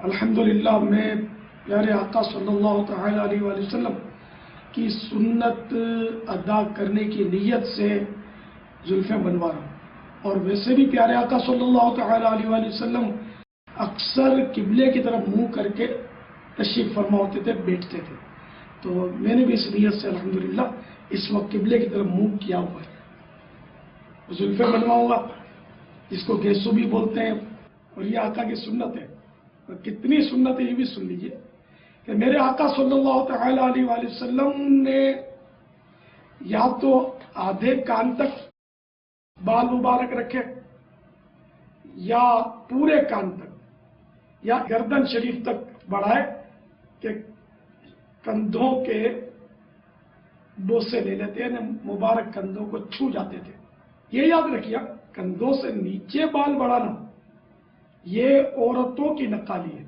الحمدللہ میں پیارے آقا صلی اللہ تعالی علیہ وآلہ وسلم کی سنت ادا کرنے کی نیت سے زلفیں بنوا رہا ہوں، اور ویسے بھی پیارے آقا صلی اللہ تعالی علیہ وآلہ وسلم اکثر قبلے کی طرف منہ کر کے تشریف فرما ہوتے تھے، بیٹھتے تھے، تو میں نے بھی اس نیت سے الحمدللہ اس وقت قبلے کی طرف منہ کیا ہوا ہے، زلفیں بنواؤں گا، جس کو گیسو بھی بولتے ہیں، اور یہ آقا کی سنت ہے۔ اور کتنی سنت ہے یہ بھی سن لیجئے کہ میرے آقا صلی اللہ تعالی علیہ وآلہ وسلم نے یا تو آدھے کان تک بال مبارک رکھے، یا پورے کان تک، یا گردن شریف تک بڑھائے کہ کندھوں کے بوسے لے لیتے ہیں، مبارک کندھوں کو چھو جاتے تھے۔ یہ یاد رکھیے، کندھوں سے نیچے بال بڑھانا یہ عورتوں کی نقالی ہے،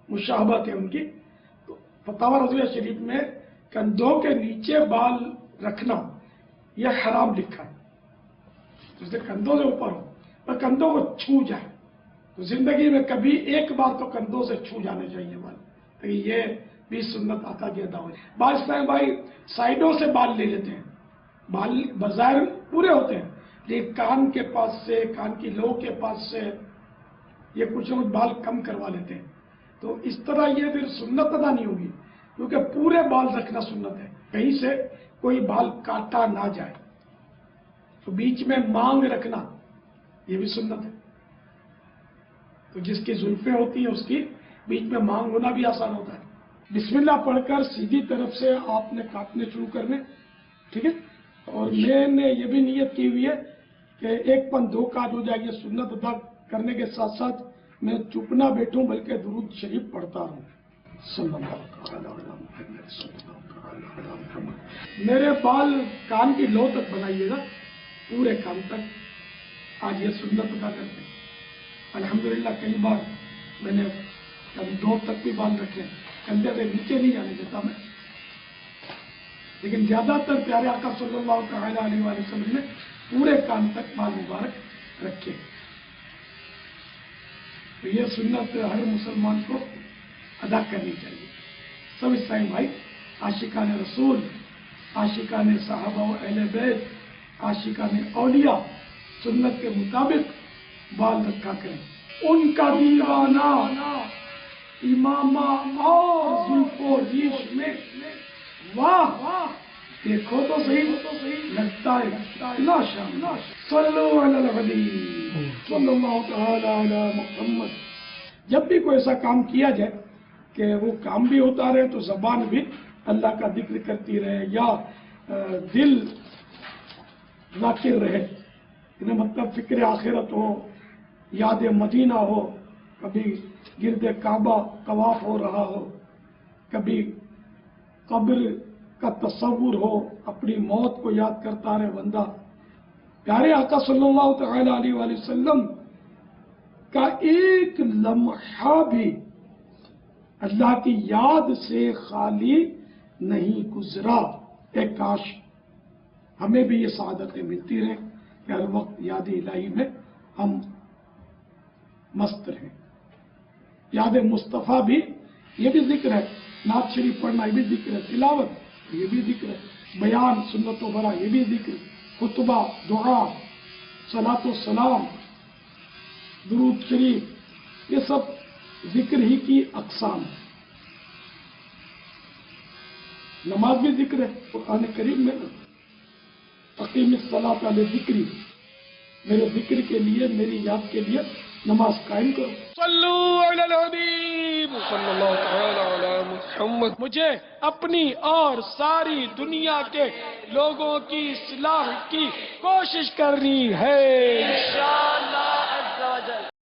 مشابہت ہے ان کی۔ تو فتاوی رضویہ شریف میں کندھوں کے نیچے بال رکھنا یہ حرام لکھا ہے، جسے کندھوں سے اوپر ہو اور کندھوں کو چھو جائے، تو زندگی میں کبھی ایک بار تو کندھوں سے چھو جانے چاہیے بال، تو یہ بھی سنت آقا کی ادا ہوئی۔ بعض ٹائم بھائی سائڈوں سے بال لے لیتے ہیں، بال بظاہر پورے ہوتے ہیں لیکن کان کے پاس سے، کان کی لو کے پاس سے یہ کچھ لوگ بال کم کروا لیتے ہیں، تو اس طرح یہ پھر سنت ادا نہیں ہوگی، کیونکہ پورے بال رکھنا سنت ہے، کہیں سے کوئی بال کاٹا نہ جائے۔ تو بیچ میں مانگ رکھنا یہ بھی سنت ہے، تو جس کی زلفیں ہوتی ہیں اس کی بیچ میں مانگ ہونا بھی آسان ہوتا ہے۔ بسم اللہ پڑھ کر سیدھی طرف سے آپ نے کاٹنے شروع کرنے، ٹھیک ہے، اور میں نے یہ بھی نیت کی ہوئی ہے کہ ایک پن دو کاٹ ہو جائے، یہ سنت ادا کرنے کے ساتھ ساتھ میں چپ نہ بیٹھوں بلکہ درود شریف پڑھتا رہوں، صلی اللہ تعالی علی محمد صلی اللہ تعالی علی محمد۔ میرے بال کان کی لو تک بنائیے گا، پورے کان تک، آج یہ سنت ادا کرتے ہیں۔ الحمدللہ کئی بار میں نے کندھوں تک بھی بال رکھے، کندھے سے نیچے نہیں جانے دیتا میں، لیکن زیادہ تر پیارے آقا صلی اللہ تعالی علیہ وآلہ وسلم نے پورے کان تک بال مبارک رکھے۔ تو یہ سنت ہر مسلمان کو ادا کرنی چاہیے۔ سب اسلامی بھائی، عاشقان رسول، عاشقان صحابہ و اہل بیت، عاشقان اولیاء سنت کے مطابق بال رکھا کریں۔ ان کا دیوانہ امامہ اور زلف و ریش میں واہ، دیکھو تو صحیح لگتا ہے ماشاءاللہ۔ صلو علی الحبیب صلی اللہ تعالی علی محمد۔ جب بھی کوئی ایسا کام کیا جائے کہ وہ کام بھی ہوتا رہے تو زبان بھی اللہ کا ذکر کرتی رہے، یا دل ذاکر رہے، مطلب فکر آخرت ہو، یاد مدینہ ہو، کبھی گرد کعبہ طواف ہو رہا ہو، کبھی قبر کا تصور ہو، اپنی موت کو یاد کرتا رہے بندہ۔ پیارے آقا صلی اللہ تعالی علیہ وآلہ وسلم کا ایک لمحہ بھی اللہ کی یاد سے خالی نہیں گزرا۔ ایک کاش ہمیں بھی یہ سعادتیں ملتی رہیں کہ ہر وقت یاد الہی میں ہم مست رہیں۔ یاد مصطفیٰ بھی یہ بھی ذکر ہے، نعت شریف پڑھنا یہ بھی ذکر ہے، تلاوت یہ بھی ذکر ہے، بیان سنت و برا یہ بھی ذکر، خطبہ، دعا، صلاۃ و سلام، درود شریف، یہ سب ذکر ہی کی اقسام ہے۔ نماز بھی ذکر ہے، قرآن کریم میں اقیم الصلاۃ علی ذکری، میرے ذکر کے لیے، میری یاد کے لیے نماز قائم کرو۔ صلو علی الحبیب صلی اللہ تعالی علی محمد۔ مجھے اپنی اور ساری دنیا کے لوگوں کی اصلاح کی کوشش کرنی ہے انشاءاللہ۔